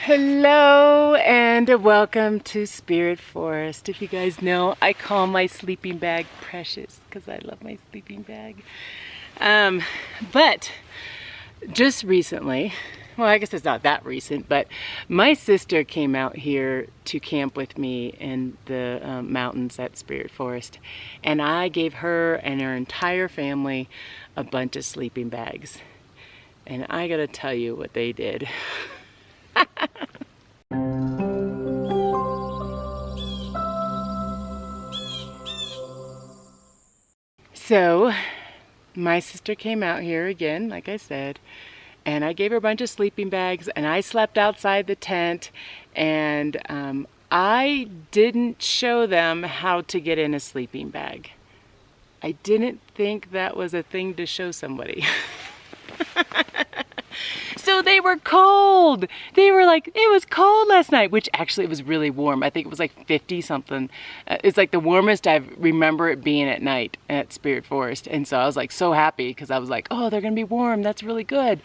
Hello and welcome to Spirit Forest. If you guys know, I call my sleeping bag precious because I love my sleeping bag. But just recently, well, I guess it's not that recent, but my sister came out here to camp with me in the mountains at Spirit Forest, and I gave her and her entire family a bunch of sleeping bags. And I gotta tell you what they did. So, my sister came out here again, like I said, and I gave her a bunch of sleeping bags, and I slept outside the tent, and I didn't show them how to get in a sleeping bag. I didn't think that was a thing to show somebody. So they were cold. They were like, it was cold last night, which actually it was really warm. I think it was like 50 something. It's like the warmest I remember it being at night at Spirit Forest. And so I was like so happy because I was like, oh, they're gonna be warm. That's really good.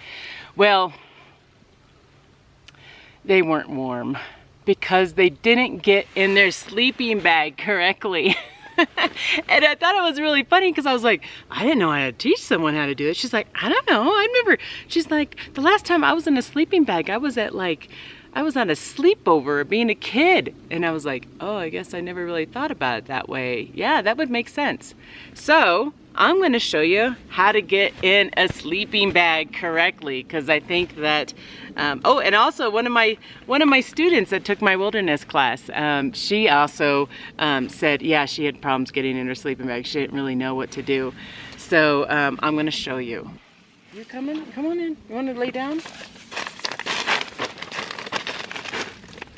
Well, they weren't warm because they didn't get in their sleeping bag correctly. And I thought it was really funny because I was like, I didn't know how to teach someone how to do it. She's like, I don't know. I remember, she's like, the last time I was in a sleeping bag, I was on a sleepover being a kid. And I was like, oh, I guess I never really thought about it that way. Yeah, that would make sense. So I'm going to show you how to get in a sleeping bag correctly, because I think that oh, and also one of my students that took my wilderness class, she also said, yeah, she had problems getting in her sleeping bag. She didn't really know what to do. So I'm going to show you. You coming? Come on in. You want to lay down?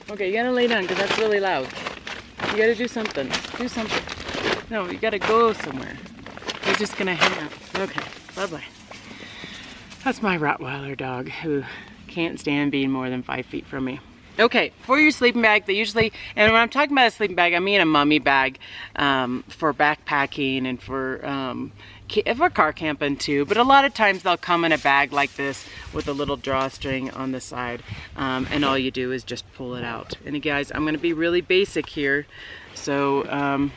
Okay, you gotta lay down because that's really loud. You gotta do something. Do something. No, you gotta go somewhere. You're just gonna hang out. Okay, bye-bye. That's my Rottweiler dog who can't stand being more than 5 feet from me. Okay, for your sleeping bag, they usually, and when I'm talking about a sleeping bag, I mean a mummy bag for backpacking and for car camping too. But a lot of times they'll come in a bag like this with a little drawstring on the side, and all you do is just pull it out. And guys, I'm going to be really basic here, so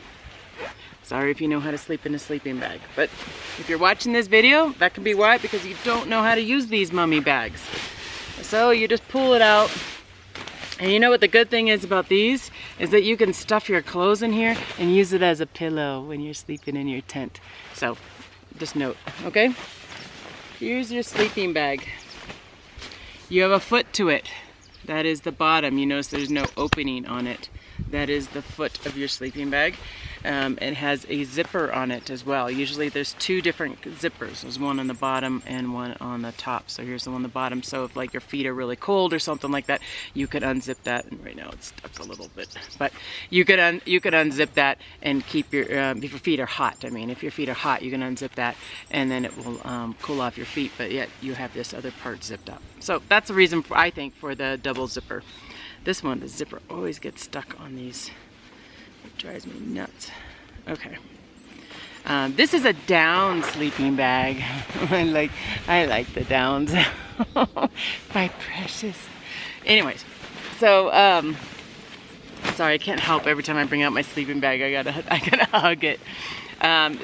sorry if you know how to sleep in a sleeping bag. But if you're watching this video, that could be why, because you don't know how to use these mummy bags. So you just pull it out. And you know what the good thing is about these is that you can stuff your clothes in here and use it as a pillow when you're sleeping in your tent. So just note, okay? Here's your sleeping bag. You have a foot to it. That is the bottom. You notice there's no opening on it. That is the foot of your sleeping bag. It has a zipper on it as well. Usually there's two different zippers. There's one on the bottom and one on the top. So here's the one on the bottom. So if like your feet are really cold or something like that, you could unzip that. And right now it's stuck a little bit, but you could unzip that and keep your if your feet are hot. I mean, if your feet are hot, you can unzip that and then it will cool off your feet. But yet you have this other part zipped up. So that's the reason I think for the double zipper. This one, the zipper always gets stuck on these. It drives me nuts. Okay. This is a down sleeping bag. I like the downs. My precious. Anyways, so sorry, I can't help every time I bring out my sleeping bag. I gotta hug it.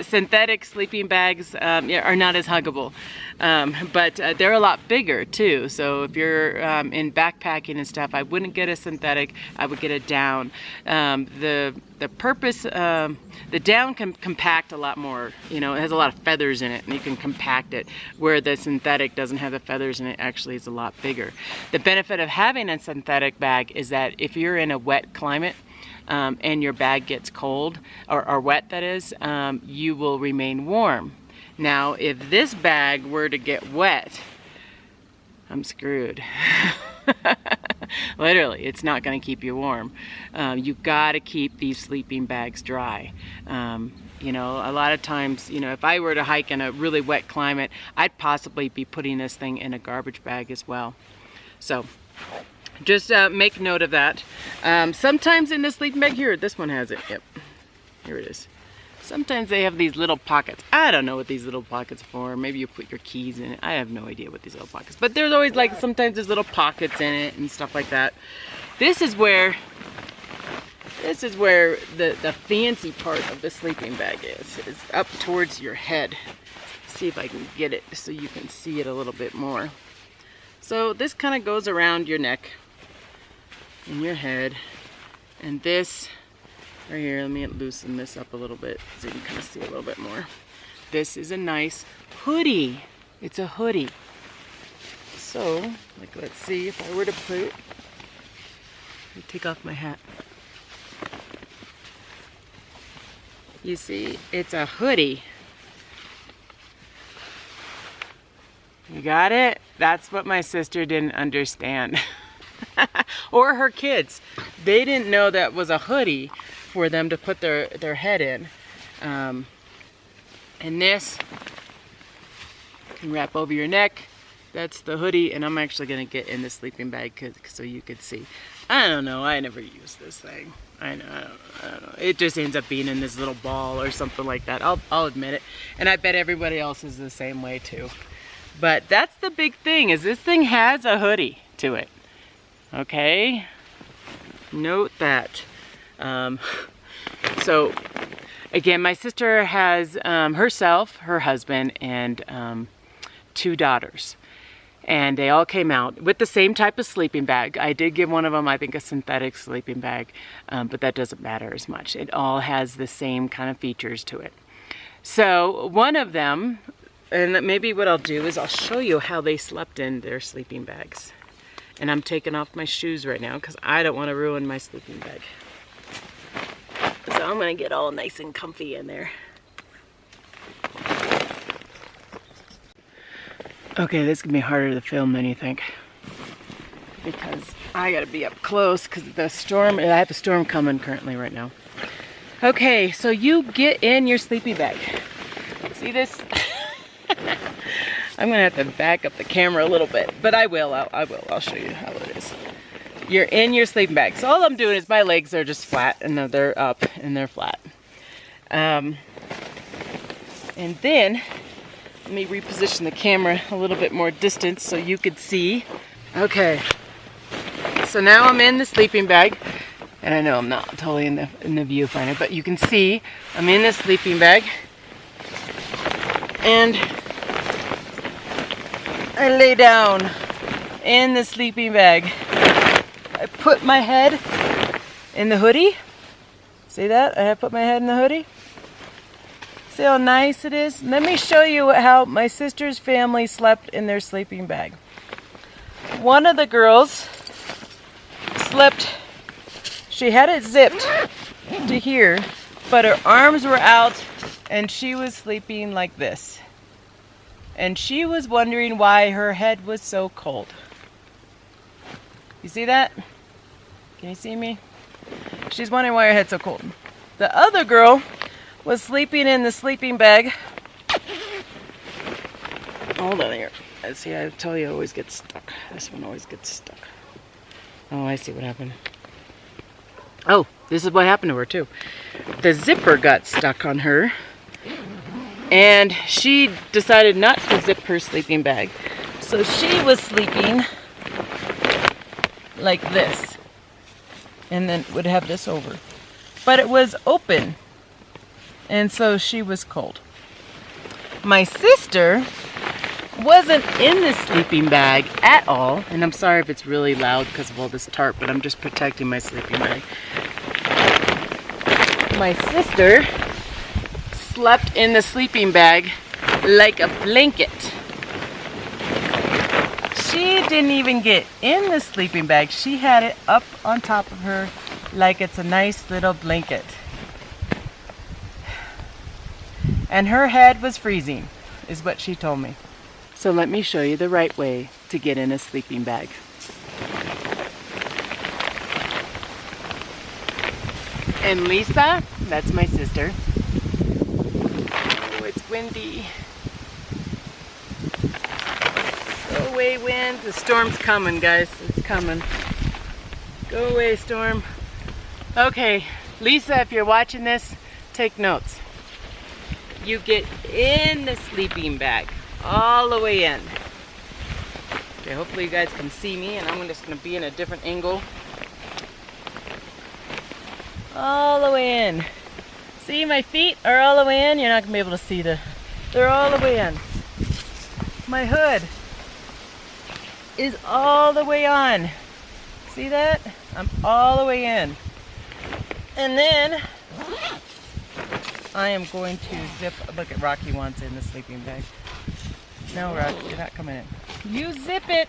Synthetic sleeping bags are not as huggable, but they're a lot bigger too. So if you're in backpacking and stuff, I wouldn't get a synthetic. I would get a down. The purpose, the down can compact a lot more. You know, it has a lot of feathers in it, and you can compact it. Where the synthetic doesn't have the feathers in it, actually is a lot bigger. The benefit of having a synthetic bag is that if you're in a wet climate, and your bag gets cold, or wet that is, you will remain warm. Now, if this bag were to get wet, I'm screwed. Literally, it's not going to keep you warm. You got to keep these sleeping bags dry. You know, a lot of times, you know, if I were to hike in a really wet climate, I'd possibly be putting this thing in a garbage bag as well. So just make note of that. Sometimes in the sleeping bag, here, this one has it, yep, here it is. Sometimes they have these little pockets. I don't know what these little pockets are for. Maybe you put your keys in it. I have no idea what these little pockets. But there's always like sometimes there's little pockets in it and stuff like that. This is where the fancy part of the sleeping bag is up towards your head. See if I can get it so you can see it a little bit more. So this kind of goes around your neck and your head, and this right here, let me loosen this up a little bit so you can kind of see a little bit more. This is a nice hoodie. It's a hoodie. So, like, let's see if I were to put it. Let me take off my hat. You see, it's a hoodie. You got it? That's what my sister didn't understand. Or her kids. They didn't know that was a hoodie for them to put their head in. And this can wrap over your neck. That's the hoodie, and I'm actually gonna get in the sleeping bag so you could see. I don't know, I never use this thing. I don't know. It just ends up being in this little ball or something like that. I'll admit it. And I bet everybody else is the same way too. But that's the big thing, is this thing has a hoodie to it. Okay? Note that. So, again, my sister has herself, her husband, and 2 daughters. And they all came out with the same type of sleeping bag. I did give one of them, I think, a synthetic sleeping bag, but that doesn't matter as much. It all has the same kind of features to it. So one of them, and maybe what I'll do is I'll show you how they slept in their sleeping bags. And I'm taking off my shoes right now because I don't want to ruin my sleeping bag. So I'm going to get all nice and comfy in there. Okay, this is going to be harder to film than you think. Because I got to be up close because the storm, I have a storm coming currently right now. Okay, so you get in your sleeping bag. See this? I'm going to have to back up the camera a little bit, but I will. I'll show you how it is. You're in your sleeping bag. So all I'm doing is my legs are just flat, and they're up, and they're flat. And then, let me reposition the camera a little bit more distance so you could see. Okay, so now I'm in the sleeping bag, and I know I'm not totally in the viewfinder, but you can see I'm in the sleeping bag, and I lay down in the sleeping bag. I put my head in the hoodie. See that? I put my head in the hoodie. See how nice it is? Let me show you how my sister's family slept in their sleeping bag. One of the girls slept, she had it zipped to here, but her arms were out and she was sleeping like this. And she was wondering why her head was so cold. You see that? Can you see me? She's wondering why her head's so cold. The other girl was sleeping in the sleeping bag. Hold on here. See, I tell you, it always gets stuck. This one always gets stuck. Oh, I see what happened. Oh, this is what happened to her too. The zipper got stuck on her, and she decided not to zip her sleeping bag. So she was sleeping like this, and then would have this over. But it was open, and so she was cold. My sister wasn't in the sleeping bag at all, and I'm sorry if it's really loud because of all this tarp, but I'm just protecting my sleeping bag. My sister slept in the sleeping bag like a blanket. She didn't even get in the sleeping bag. She had it up on top of her like it's a nice little blanket. And her head was freezing, is what she told me. So let me show you the right way to get in a sleeping bag. And Lisa, that's my sister. Oh, it's windy. Go away, wind. The storm's coming, guys. It's coming. Go away, storm. Okay, Lisa, if you're watching this, take notes. you get in the sleeping bag, all the way in. Okay, hopefully you guys can see me, and I'm just gonna be in a different angle. All the way in. See, my feet are all the way in. You're not gonna be able to see they're all the way in. My hood is all the way on. See that? I'm all the way in. And then I am going to zip. Look at Rocky wants in the sleeping bag. No, Rocky, you're not coming in. You zip it.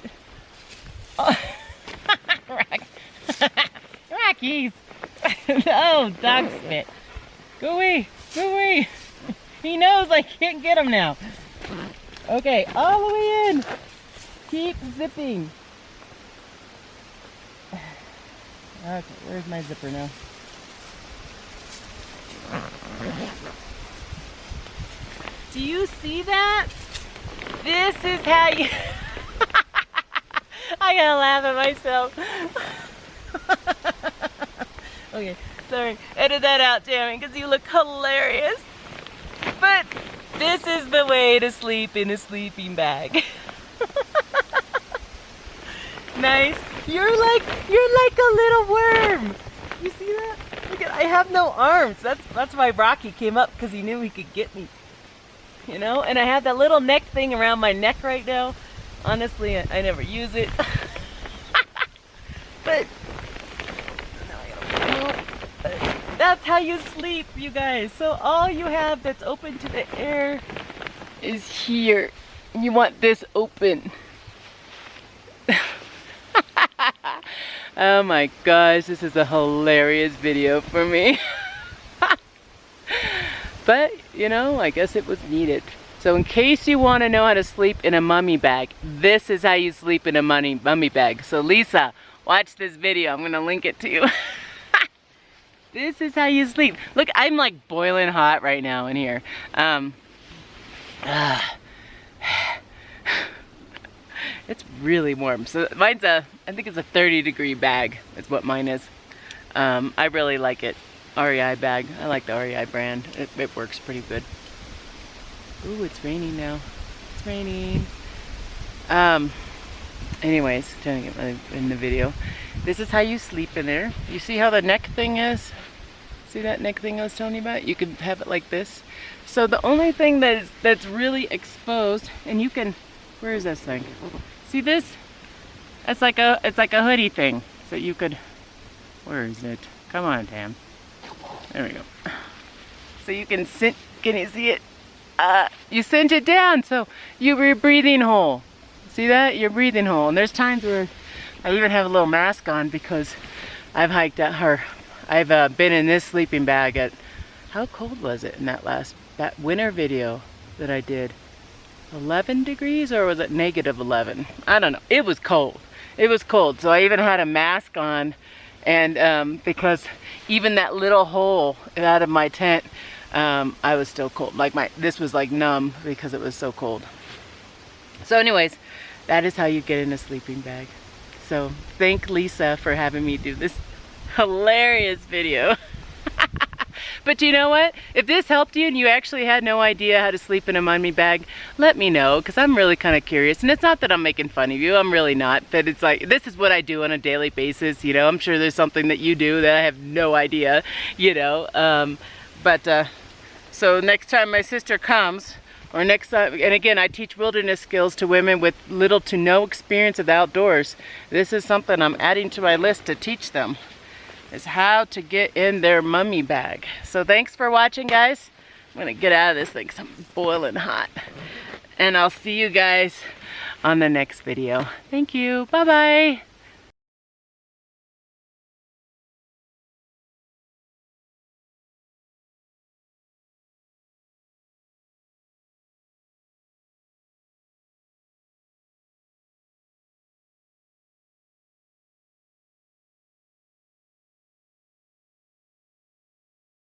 Oh. Rockies. Oh, dog spit. Go away. Go away. He knows I can't get him now. Okay, all the way in. Keep zipping. Okay, where's my zipper now? Do you see that? This is how you... I gotta laugh at myself. Okay, sorry. Edit that out, Tammy, because you look hilarious. But this is the way to sleep in a sleeping bag. Nice. You're like a little worm. You see that? Look at, I have no arms. That's why Rocky came up, because he knew he could get me. You know, and I have that little neck thing around my neck right now. Honestly, I never use it. But that's how you sleep, you guys. So all you have that's open to the air is here. You want this open. Oh my gosh, this is a hilarious video for me. But, you know, I guess it was needed. So in case you want to know how to sleep in a mummy bag, this is how you sleep in a mummy bag. So Lisa, watch this video. I'm going to link it to you. This is how you sleep. Look, I'm like boiling hot right now in here. It's really warm. So mine's I think it's a 30-degree bag. Is what mine is. I really like it. REI bag. I like the REI brand. It works pretty good. Ooh, it's raining now. It's raining. Anyways, turning it in the video. This is how you sleep in there. You see how the neck thing is? See that neck thing I was telling you about? You can have it like this. So the only thing that's really exposed, and you can, where is this thing? See this? It's like a hoodie thing. So you could, where is it? Come on, Tam. There we go. So you can cinch, can you see it? You cinch it down, so your breathing hole. See that? Your breathing hole. And there's times where I even have a little mask on because I've hiked out her. I've been in this sleeping bag at, how cold was it in that winter video that I did? 11 degrees, or was it negative 11? I don't know. It was cold. It was cold. So I even had a mask on, and because even that little hole out of my tent, I was still cold. Like this was like numb because it was so cold. So anyways, that is how you get in a sleeping bag. So thank Lisa for having me do this hilarious video. But you know what? If this helped you and you actually had no idea how to sleep in a mummy bag, let me know, because I'm really kind of curious. And it's not that I'm making fun of you. I'm really not. But it's like, this is what I do on a daily basis. You know, I'm sure there's something that you do that I have no idea, you know. So next time my sister comes, or next time, and again, I teach wilderness skills to women with little to no experience of the outdoors. This is something I'm adding to my list to teach them, is how to get in their mummy bag. So thanks for watching, guys. I'm gonna get out of this thing because I'm boiling hot. And I'll see you guys on the next video. Thank you. Bye-bye.